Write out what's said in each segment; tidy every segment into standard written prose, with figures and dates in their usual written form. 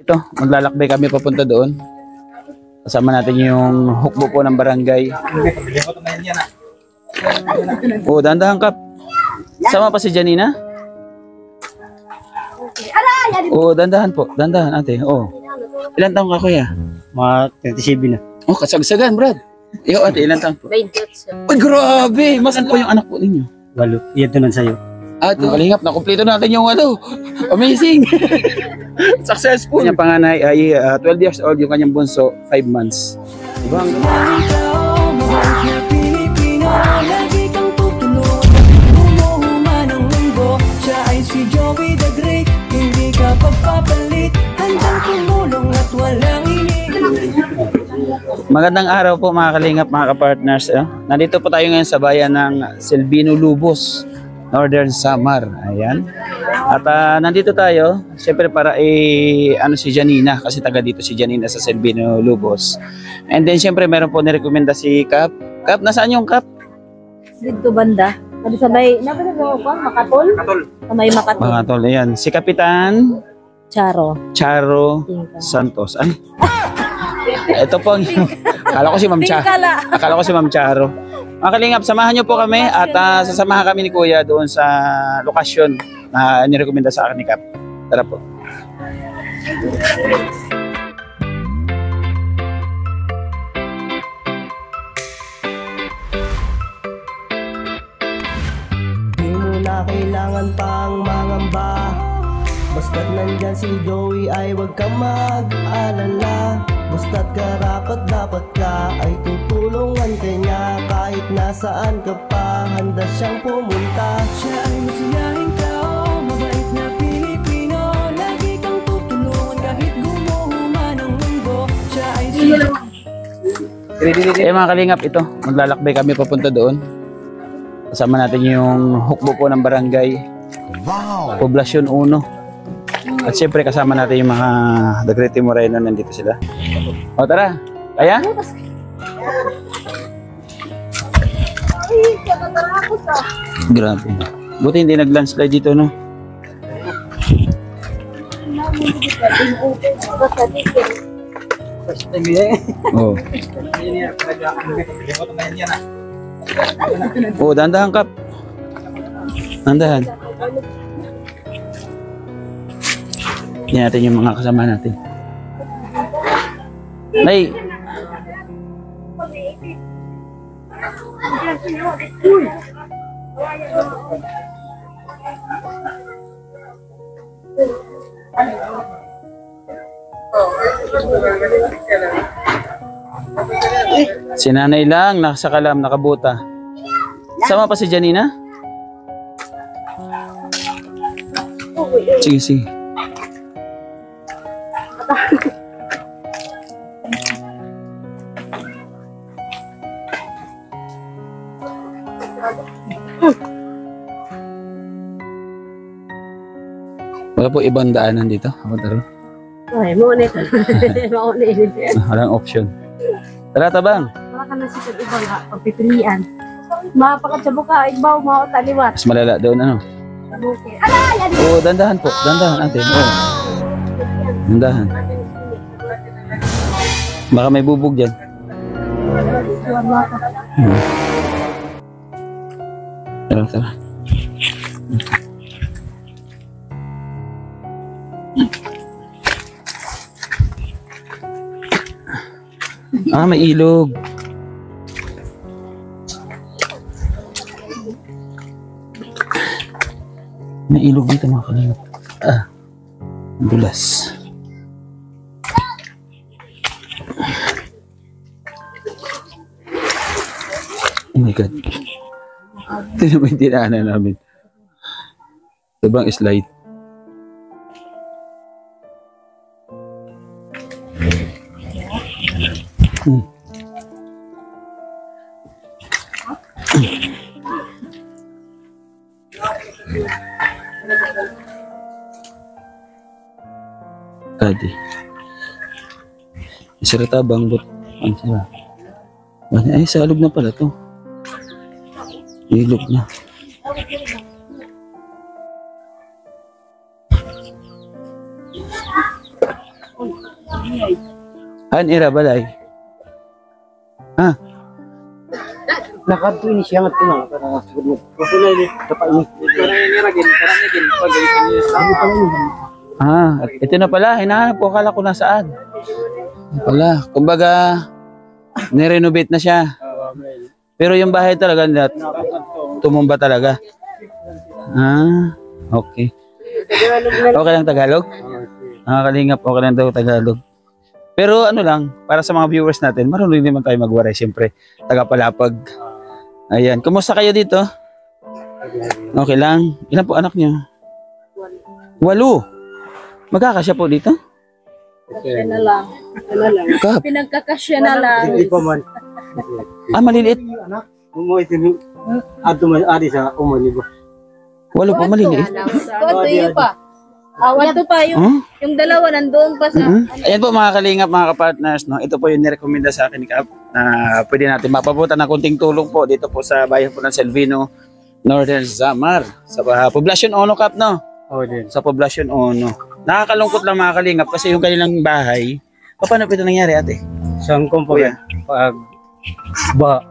Ito, maglalakbay kami papunta doon. Kasama natin yung hukbo po ng barangay. Oh, dahan-dahan Kap. Sama pa si Janina? Oh, dahan-dahan po. Dahan-dahan ate. Oh. Ilan taong ka kuya? Mga 37 na. Oh, kasagsagan, Brad. Ikaw ate, ilan taong po? 28. Uy, grabe! Masan po yung anak po ninyo? Walo. Iyan to nun sa'yo. At kalingap, nakumpleto natin yung ano. Amazing! Successful! Yung panganay ay 12 years old, yung kanyang bunso, 5 months. Diba? Siya ay si Joey the Great. Hindi ka pagpapalit. Handang tumulong at walang Magandang araw po mga kalingap, mga kapartners. Nandito po tayo ngayon sa bayan ng Silvino Lubos, Northern Samar. Ayan. At nandito tayo, siyempre para ano si Janina, kasi taga dito si Janina sa Silvino Lubos. And then siyempre meron po nirekomenda si Kap. Kap, nasaan yung Kap? Dito banda. Sabi sabay, napanood mo ko, Makatol? Makatol. Sabay Makatol. Makatol, ayan. Si Kapitan Charo. Charo Santos. Ay. Ito po ang akala ko si Ma'am Charo. Akala ko si Ma'am Charo. Mga kalingap, samahan niyo po kami at sasamahan kami ni Kuya doon sa lokasyon na nirekomenda sa akin ni Kap. Tara po. Di mo na kailangan pang mangamba. Basta't nandyan si Joey ay wag ka mag-alala. Basta't karapat dapat ka ay tutulungan kanya. Kahit nasaan ka pa, handa siyang pumunta. Siya ay masiyahin tao, mabait na Pilipino. Lagi kang tutulungan kahit gumuho ng mundo. Siya ay Mga kalingap, ito, maglalakbay kami papunta doon. Kasama natin yung hukbo po ng barangay. Wow. Poblasyon 1. At siyempre kasama natin yung mga Dagrete Moreno, nandito sila. O tara, kaya? Grabe. Buti hindi nag-landslide dito, no? Oh. Oh, dahan-dahan Kap. Dahan-dahan. Yan natin yung mga kasama natin. Nay. Si nanay lang, nasa kalam, nakabuta. Sama pa si Janina? Sige, sige. Wala po ibang daanan dito. Ako taro. Ay, maunit. Maunit. Walang option. Tara, tabang. Wala ka na siya ibang pagpipilian. Mapakatsabu ka, ibaw, taliwat. Mas malala doon, ano? Oo, dandahan po. Dandahan natin. Oo. Dandahan. Baka may bubog dyan. Tara, tara. Ah, may ilog. May ilog dito mga kalingap. Ah, dulas. Oh my God. Ito naman yung tinaanan namin. Ito bang slide? Tadi. Isara tabang bot. Ano sila? Ay, salog na pala to. Ilog na. Ira balay. Ah, Nakadto ini siya nga ito na. Para sigod mo. Kasi na ini. Dapat ini. ito na pala. Hinahanap ko. Akala ko nasaan. Wala. Kumbaga, nirenovate na siya. Pero yung bahay talaga, tumumba talaga. Okay. Okay lang Tagalog? Kalingap, okay lang daw Tagalog. Pero ano lang, para sa mga viewers natin, marunong din naman tayo magwaray. Siyempre, taga-Palapag. Ayan. Kumusta kayo dito? Okay lang. Ilan po anak niyo? 8. Magkakasya po dito? Kasya na lang. Ano lang. Kap. Pinagkakasya na lang. Hindi pa man. Maliliit. Umuwi din. Ato man ari sa umani ba. 8 pa, maliliit. Ito yung pa. Awan to pa yung dalawa nandoon pa sa Ayan po mga kalingap, mga kapartners, no? Ito po yung nirekomenda sa akin ni Kap na pwede natin mapabutan ng kunting tulong po dito po sa bayan po ng Selvino, Northern Samar. Sa Poblacion Ono, Kap, no? Oo din. Sa Poblacion Ono. Nakakalungkot lang mga kalingap kasi yung kanilang bahay, paano po ito nangyari ate? Saan kong Kuya? pag ba.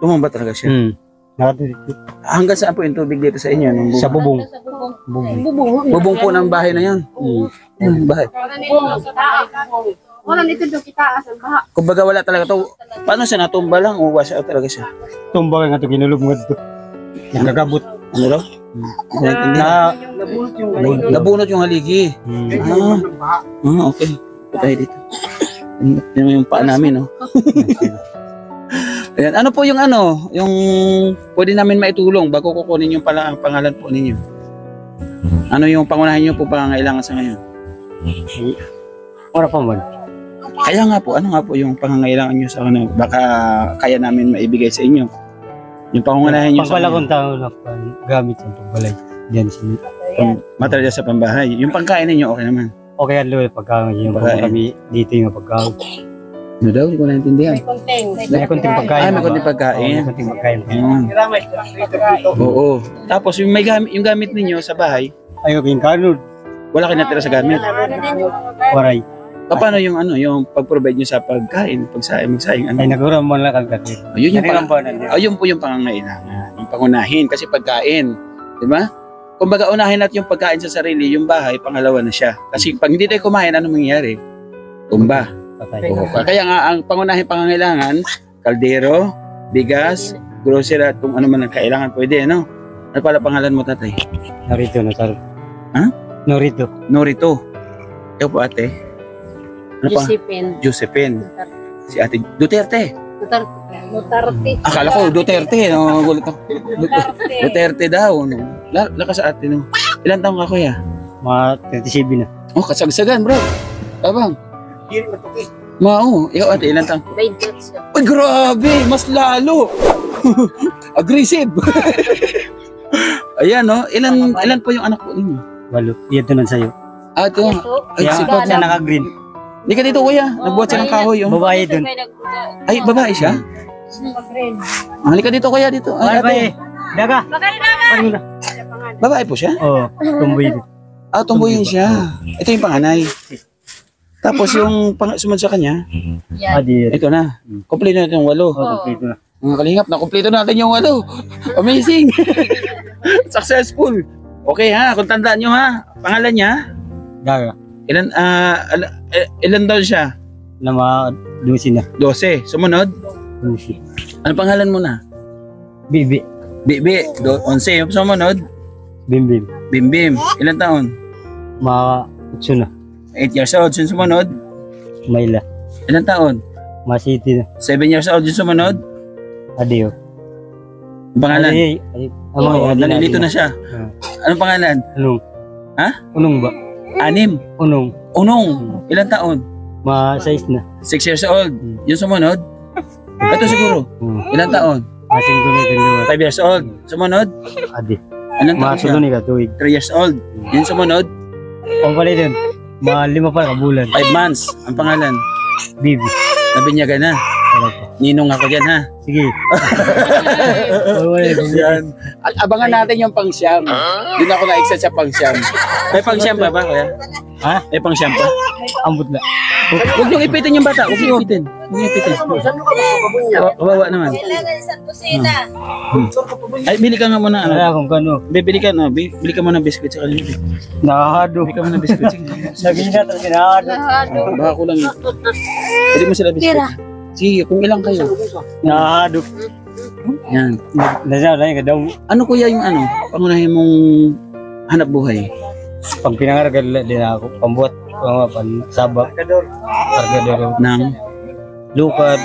Tumumba talaga siya. Nakadito. Hanggang saan po yung tubig dito sa inyo? Nung Sa bubong. bubong po ng bahay na yan. Yung bahay. wala nito do kita asal baha. Kumbaga wala talaga to. Paano siya natumba lang o wash out talaga siya? Tumbang nga ito kinulog mo dito. Nagagabot. Ano daw? Nabunot yung haligi. Okay. Patay dito. Yung paa namin, no? Ayan. Ano po yung yung pwede namin maitulong bago kukunin yung pangalan po ninyo? Ano yung pangunahin nyo po pangangailangan sa ngayon? Ora pa man. Kaya nga po, ano nga po yung pangangailangan nyo sa baka kaya namin maibigay sa inyo? Yung pangunahin nyo sa Pagbalakong tao na gamit yung pagbalay. Diyan si material sa pambahay. Yung pangkain ninyo, okay naman. okay yan lo pagkain yung Pagkain. kami dito yung pagkain. Ano daw? Hindi ko naintindihan. May konting pagkain. May konting pagkain. May konting pagkain. Oo. Tapos yung yung gamit ninyo sa bahay, Ayaw yung kanod. wala kayo natira sa gamit. Waray. Paano yung yung pag-provide nyo sa pagkain, magsayang Ay nagura mo lang kagati. Ayun yung Nagrambanan niya. ayun po yung pangangailangan, yung pangunahin kasi pagkain, di ba? Kumbaga unahin natin yung pagkain sa sarili, yung bahay pangalawa na siya. Kasi pag hindi tayo kumain, ano mangyayari? Tumba. Patay. Oo. Kaya nga ang pangunahin pangangailangan, kaldero, bigas, grocery at kung ano man ang kailangan pwede, ano? Ano pala pangalan mo, tatay? Norito na sir. Ha? Norito. Norito. Ikaw po, ate? Ano pa? Josephine. Si ate Duterte. Duterte. Akala ko Duterte. No? Gulat ako. Duterte daw. No? Lakas sa ate. No? Ilan taong ka, kuya? Mga 37 na. Oh, kasagsagan, bro. Tabang. Ikaw ate, ilan taong? 28. Uy, grabe! Mas lalo! Aggressive! Ayan, no? Ilan po yung anak po ninyo? Walo. Ito nun sa'yo. Ito. Ay, si Kaya Papa. siya naka-green. Hindi ka dito, kuya. Nagbuhat siya ng kahoy. Oh. Babae dun. Ay, babae siya? Halika dito, kuya, dito. Ay, Babae. ate. Daga. Ano na? Babae po siya? Oo. Tumboy dun. Tumbuyin siya. Ito yung panganay. Tapos yung sumunod sa kanya, Adi. ito na. Kompleto natin yung 8. Oo, complete na. Mga kalingap, nakompleto natin yung 8. Amazing! Successful! Okay ha, kung tandaan nyo ha, pangalan niya, Daga. ilan daw siya? Na mga lusin na. 12. Sumunod, Lusin. ano pangalan mo na? Bibi. Bibi, 11. Yung sumunod, Bimbim. Bimbim. Ilan taon? Mga utso na. 8 years old. Yung sumunod, Mayla. ilan taon? Mga city na. 7 years old. Yung sumunod, Adeo. ang pangalan? Ano? Nalilito na siya. Anong pangalan? Unong. Ha? Unong ba? 6. Unong. Unong. Ilan taon? Mga 6 na. 6 years old. Yung sumunod, ito siguro. Ilan taon? Mga 5 na dalawa. 5 years old. Sumunod, Adi. ilan Mga taon siya? sunod ka tuwig. 3 years old. Yung sumunod, Pampalay din. Mga 5 pa kabulan. 5 months. Ang pangalan, Bibi. nabinyagan na. Ninong ako dyan ha. Sige. Yan. Abangan natin yung pangsyam. Doon ako na-excite sa pangsyam. May pangsyam pa ba, kuya? Ha? May pang shampoo. Ambot na. Huwag niyong ipitin yung bata. Huwag niyong ipitin. Huwag niyong ipitin. Kawawa naman. Kailangan sa kusina. Ay, bili ka nga muna. Ano? Kaya kung gano. Bili ka na. Bili ka muna biscuit sa kanila. Nakahado. Bili ka muna biscuit. Sige. Sabi na ito, kinahado. Baka kulang. Bili mo sila biscuit. Sige, kung ilang kayo. Nakahado. Yan. Nasaan na yung kadaw. Ano kuya yung ano? Pangunahin mong hanap buhay? Pag pinangaragad din ako, pambuhat, sabak, kargador, Nang? lukad,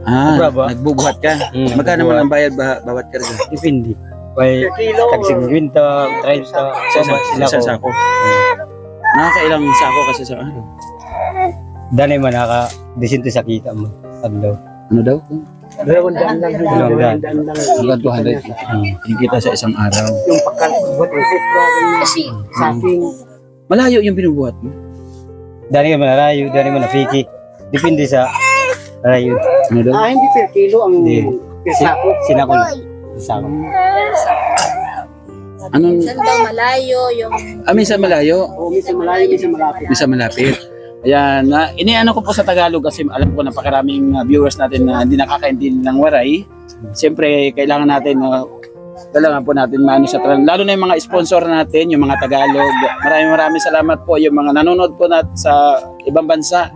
Ah, nagbubuhat ka. Magkano naman ang bayad bawat karga? dipindi. May tagsing 20, 30, Sa sako. Nakakailang sako kasi sa araw. Danay man naka-disinto sa kita mo. Adlaw. Ano daw? Dalawang daan lang. Hanggang 200. Yung kita sa isang araw. Yung pagkabuhat ng saking. Malayo yung binubuhat mo. Danay man narayo, danay man na-fiki. Dipindi sa rayo. Ano daw? Hindi per kilo ang sako. Sinakol. Sako. Anong... Saan daw malayo yung... minsan malayo. O, minsan malayo, minsan malapit. Minsan malapit. Ayan, iniano ko po sa Tagalog kasi alam ko napakaraming viewers natin na hindi nakakaintindi ng waray. Siyempre, kailangan natin, kailangan po natin maano sa lalo na yung mga sponsor natin, yung mga Tagalog. Maraming salamat po yung mga nanonood po sa ibang bansa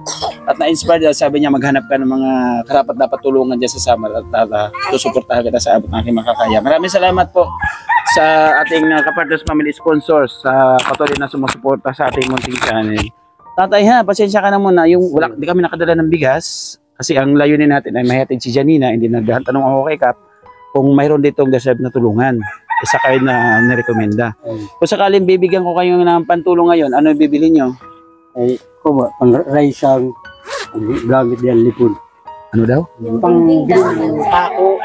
at na-inspired. Sabi niya maghanap ka ng mga karapat dapat tulungan dyan sa Samar at susuportahan kita sa abot ng aking makakaya. Maraming salamat po sa ating Kapartners Family sponsors sa patuloy na sumusuporta sa ating munting channel. Tatay ha, pasensya ka na muna. Yung di kami nakadala ng bigas kasi ang layunin natin ay mahatid si Janina. Hindi nagtanong ako kay Kap kung mayroon ditong deserve na tulungan. Isa kayo na narekomenda. Kung sakaling bibigyan ko kayo ng pantulong ngayon, ano bibili nyo? Ay, ko pang rice ang gamit yan lipon. Ano daw? Pang tako.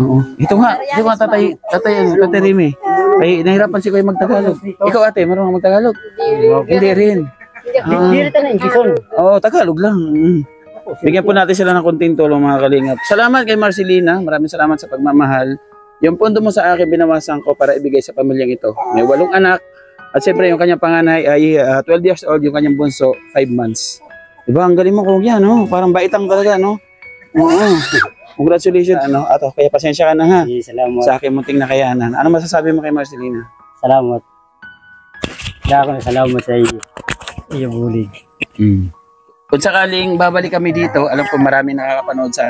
Oo. Ito nga, tatay Remy. Ay, nahirapan si Kuya magtagalog. Ikaw ate, marunong magtagalog? Hindi rin. Hindi rin tayo Quezon. Oo, Tagalog lang. Bigyan po natin sila ng konting tulong mga kalingap. Salamat kay Marcelina. Maraming salamat sa pagmamahal. Yung pondo mo sa akin, binawasan ko para ibigay sa pamilyang ito. May 8 anak. At siyempre, yung kanyang panganay ay 12 years old. Yung kanyang bunso, 5 months. Diba? Ang galing mo kung yan, no? Parang baitang talaga, no? Oo. Congratulations. Ato, kaya pasensya ka na ha. Salamat. Sa akin munting nakayanan. Ano masasabi mo kay Marcelina? Salamat. Salamat sa iyo. Iyo bulig. Kung sakaling babalik kami dito, alam ko marami nakakapanood sa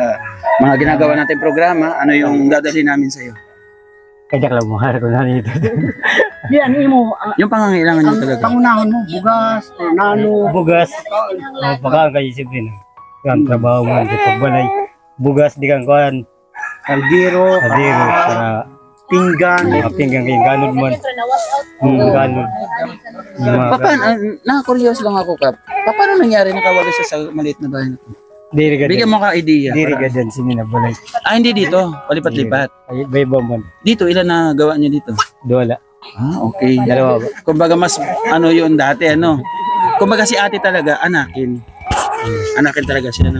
mga ginagawa natin programa, ano yung dadalhin namin sa iyo? Kaya lang mo, harap ko na nito. Yan mo, Yung pangangailangan niyo talaga. pangunahan mo, bugas, nano, Bugas. Baka kayo siyempre na. Ang trabaho mo, di pagbalay. Bugas, di kang kuhan. kaldero, Para pinggan, pinggang kayong ganod man. Ganod. Nakakuryos lang ako, Kap. Paano nangyari nakawala siya sa maliit na bahay na to? Bigyan mo ka idea. Diri ka din, sini na balay. Hindi dito. Palipat-lipat. Ay, bayba man. Dito, ilan na gawa niyo dito? Dola. Okay. Dalawa ba? Kumbaga mas yun dati, Kumbaga si ate talaga, anakin. Anakin talaga siya,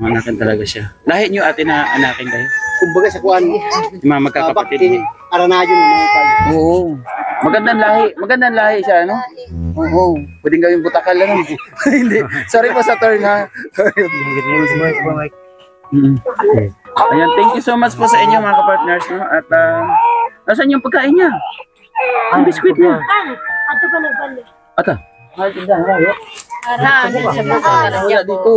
Anakin talaga siya. Lahi niyo ate na anakin kayo? kumbaga sa kuan, Yung mga magkakapatid niyo. aranayo mo mga pal. Oo. Magandang lahi siya, Oo. Pwedeng gawing butakal lang. Hindi. Sorry po sa turn, ha? Ayan, thank you so much po sa inyo mga kapartners, At nasaan yung pagkain niya? Ang biskuit niya. Ato pa nagbalik. Ata. Wala dito.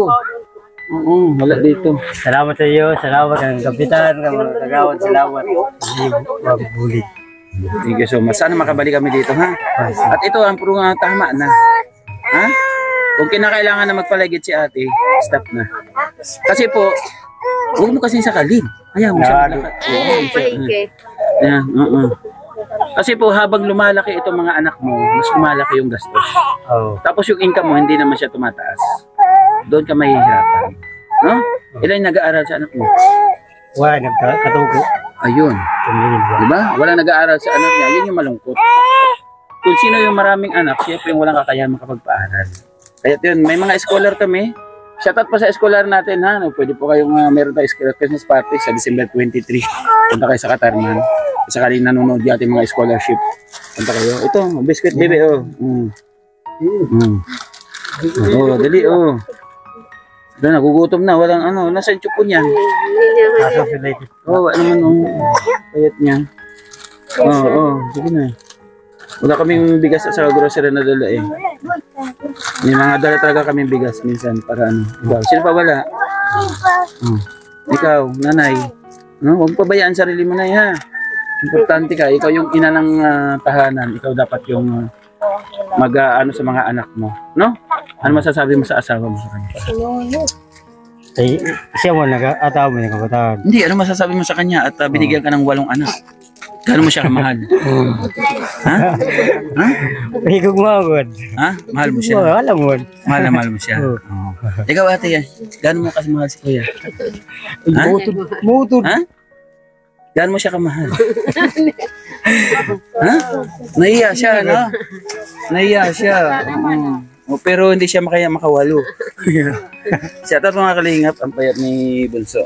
Wala dito. Salamat sa iyo, salamat ang kapitan, mga kagawad, salamat. Bulig. Thank you so much. Sana makabalik kami dito, ha? At ito, ang puro nga tama na. Ha? Kung kinakailangan na magpalagit si ate, stop na. Kasi po, huwag mo kasi sakalin. Ayaw mo siya malakad. Ayan, Kasi po, habang lumalaki itong mga anak mo, mas lumalaki yung gastos. Tapos yung income mo, hindi naman siya tumataas. Doon ka mahihirapan. No? Ilan yung nag-aaral sa anak mo? Wala, nagkatugo. Ayun. Diba? Wala nag-aaral sa anak niya. Yun yung malungkot. Kung sino yung maraming anak, siyempre yung walang kakayahan makapagpaaral. Kaya yun, may mga scholar kami. Shoutout pa sa scholar natin, ha? Pwede po kayong meron tayo scholar Christmas party sa December 23. Punta kayo sa Katarman. sakaling nanonood yung ating mga scholarship. Punta kayo. Ito, biscuit baby, oh. Oh, dali, oh. Doon, nagugutom na. Walang ano, nasa yung chupo niyan. Kaso sila ito. Oh, ano man, oh. Payat niya. Sige na. Wala kaming bigas sa grocery na dala eh. May mga dala talaga kaming bigas minsan para ano. Ikaw, sino pa wala? Ikaw, nanay. No, huwag pabayaan sarili mo na ha. Importante ka, ikaw yung ina ng tahanan. Ikaw dapat yung mag-ano sa mga anak mo. No? Ano masasabi mo sa asawa mo sa kanya? Ay, siya mo nag-ataw mo yung kabataan. Hindi, ano masasabi mo sa kanya at binigyan ka ng 8 anak? Gano'n mo siya kamahal? Ha? Ha? Higugmagod. Ha? Mahal mo siya? Wala mo. Mahal na mahal mo siya? Oo. Ikaw ate yan, gano'n mo kasi mahal si kuya? Ha? Mutod. Ha? Gano'n mo siya kamahal? Ha? Nahiya siya, no? Nahiya siya. Pero hindi siya makawalo. Siya at mga kalingap, ang payat ni Bunso.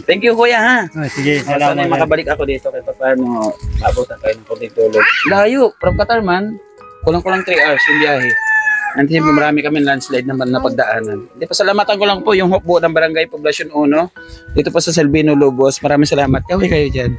Thank you kuya ha. Sige, Sana salamat. makabalik ako dito kahit paano abutan kayo ng konting tulog. Layo, from Katarman, kulang-kulang 3 hours yung biyahe. Nanti marami kami landslide naman na pagdaanan. Di, pasalamatan ko lang po yung hukbo ng Barangay Poblacion 1 dito po sa Salbino Lubos. Maraming salamat. Kaway kayo dyan.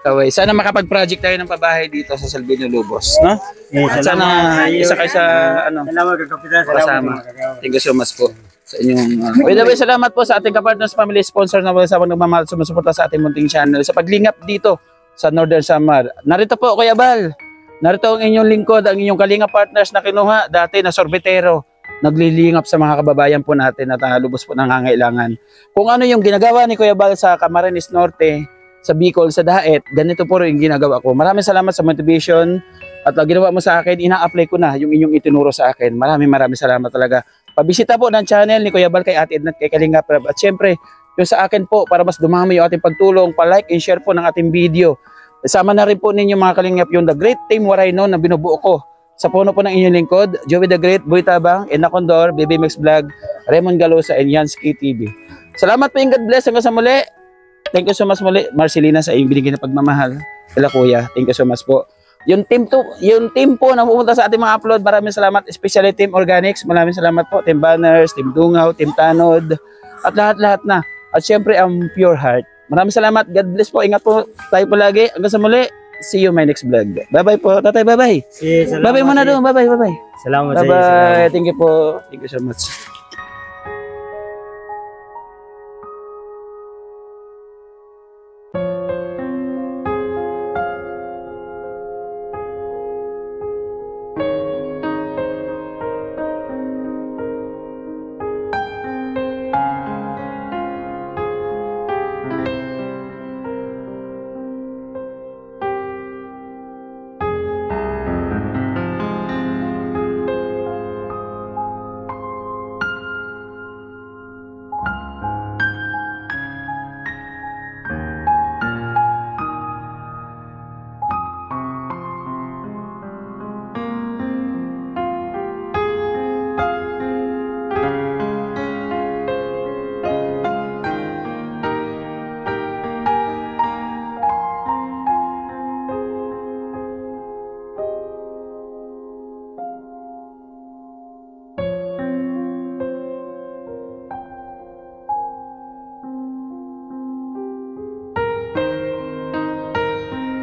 Kaway. Sana makapag-project tayo ng pabahay dito sa Salbino Lubos. No? At sana isa kayo sa ano, Salamat kang kapitan. kasama. Thank you so much po sa inyong by the way, salamat po sa ating kapartners family sponsor na wala sabang nagmamahal sumusuporta sa ating munting channel sa paglingap dito sa Northern Samar. Narito po Kuya Bal. Narito ang inyong lingkod, ang inyong kalingap partners na kinuha dati na sorbetero. Naglilingap sa mga kababayan po natin at lubos po nangangailangan. Kung ano yung ginagawa ni Kuya Bal sa Camarines Norte, sa Bicol, sa Daet, ganito po rin yung ginagawa ko. Maraming salamat sa motivation at ginawa mo sa akin, ina-apply ko na yung inyong itinuro sa akin. Maraming salamat talaga. Pabisita po ng channel ni Kuya Bal kay Ate Edna at kay Kalingap Rab. At syempre, yung sa akin po para mas dumami yung ating pagtulong, pa-like and share po ng ating video. Kasama na rin po ninyo mga Kalingap yung The Great Team Warayno na binubuo ko. Sa puno po ng inyong lingkod, Joey the Great, Boy Tabang, Edna Condor, Baby Mix Vlog, Raymond Galosa, and Yansky TV. Salamat po and God bless. Hanggang sa muli. Thank you so much muli, Marcelina, sa iyong binigyan na pagmamahal. Kala Kuya, thank you so much po. Yung team po na pupunta sa ating mga upload, maraming salamat. Especially Team Organics, maraming salamat po. Team Banners, Team Dungaw, Team Tanod, at lahat-lahat na. At syempre ang Pure Heart. Maraming salamat. God bless po. Ingat po tayo palagi. Hanggang sa muli. See you my next vlog. Bye-bye po. Tatay, bye-bye. Sige, salamat. Bye-bye muna doon. Bye-bye. Bye-bye. Salamat sa iyo. Bye-bye. Thank you po. Thank you so much.